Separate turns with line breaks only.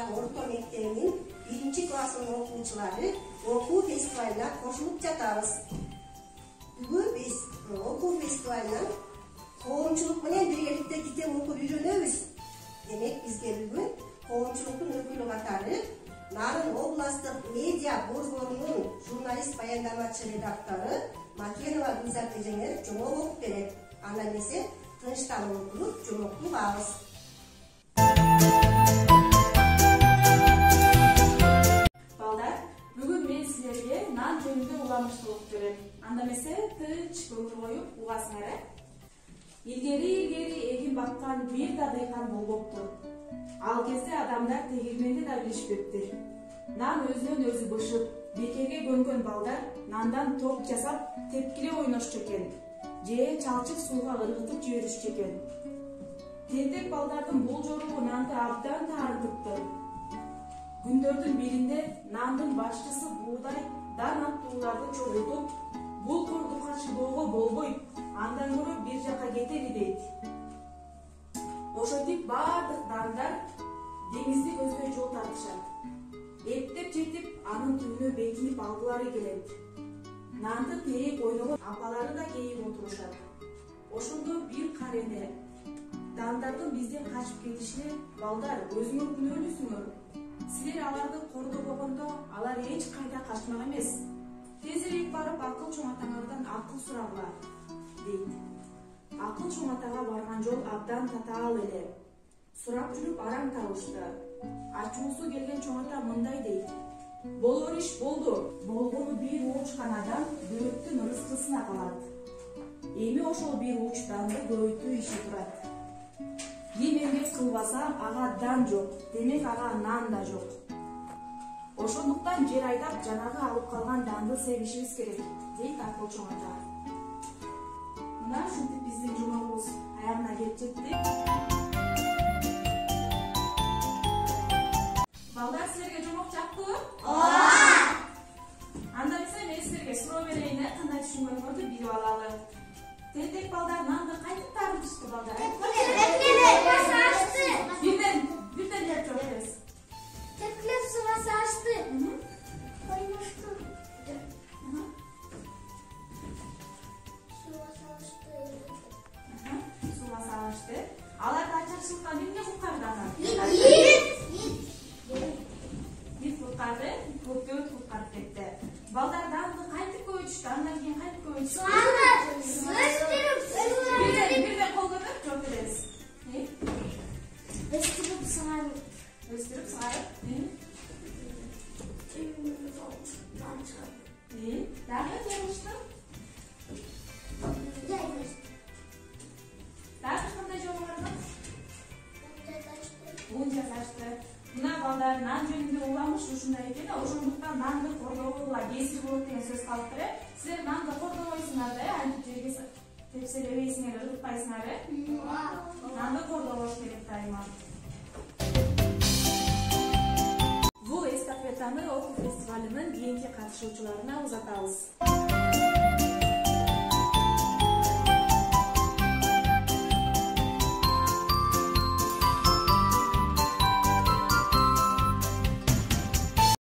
атындагы орто мектебинин 1-классынын окуучулары окуу фестивалына кошулуп жатабыз. Бүгүн биз окуу фестивалынан коомчулук менен биргеликте китеп окуп үйрөнөбүз. Демек бизге бүгүн коомчулуктун өкүлү катары Нарын областык медиа борборунун журналист баяндамачы редактору Макенова Гүлзат эжеңер жомок окуп берет. Анда эмесе тынчтанып отуруп жомокту угабыз.
Балдар, бүгүн мен силерге нан жөнүндө уламышты окуп берем. Анда эмесе тынч көңүл коюп угасыңар. Илгери эгин баккан бир да дыйкан болбопту. Ал кезде адамдар тегирменди да билишпепти. Нан өзүнөн өзү бышып, бекеге көнгөн балдар нандан топ жасап тепкиле ойношчу экен. Же чалчык сууга ыргытып жиберишчү экен. Тентек балдардын бул жоругу нанды абдан таарынтыпты. Күндөрдүн биринде нандын башчысы буудай дан аттууларды чогултуп, бул корду каршылоого болбойт, андан көрө бир жака кетели дейт. Ошентип баардык дандар деңизди көздөй жол тартышат. Эптеп жетип, анын түбүнө бекинип алгылары келет. Нанды тээп ойногон апалары да кейип отурушат. Ошондо бир карене дандардын бизден качып кетишине балдар өзүңөр күнөөлүүсүңөр. Силер аларды кордобогондо алар эч кайда качмак эмес. Тезирээк барып акыл чоң атаңардан акыл сурагыла дейт. Акыл чоң атага барган жол абдан татаал эле. Сурап жүрүп араң табышты. Ачуусу келген чоң ата мындай дейт. Болор иш болду. Болгону бир уучканадан бөлөктүн рызкысына калат. Эми ошол бир уучтанды көбөйтүү иши турат. Ким эмгек кылбаса ага дан жок, демек ага нан да жок. Ошондуктан жер айдап жанагы алып калган данды себишибиз керек, дейт акыл чоң ата. Мына ушинтип биздин жумабыз аягына келип жетти. Балдар, силерге жомок жакпы?
Ооба!
Анда эмесе мен силерге суроо берейин, кандай түшүнгөнүңөрдү билип алалы. Тентек балдар нанды кантип таарынтышты балдар? Бирден деп жооп бересиз.
Тепкилеп сууга салышты. Ойношту.
Сууга салышты. Алар ачарчылыкка эмне куткарды анан? Ит куткарды, көптөбүт куткарып кетти. Балдар данды кантип көбөйтүштү? Андан кийин кантип көбөйтүштү? Бирден кол көтөрүп жооп бересиз.
Өстүрүп сыңарып.
Өстүрүп сыңарып. Дагы жабышты? Дагы кандай жолу бар? Бул жасашты. Мына балдар нан жөнүндө уламыш ушундай экен, ошондуктан нанды кордогула кесир болот деген сөз калыптыр. Силер нанды кордобойсуңар да, антип жерге тепселебейсиңер, ыргытпайсыңар. Нанды кордобош керек дайыма. Бул эстафетаны окуу фестивалынын кийинки катышуучуларына узатабыз.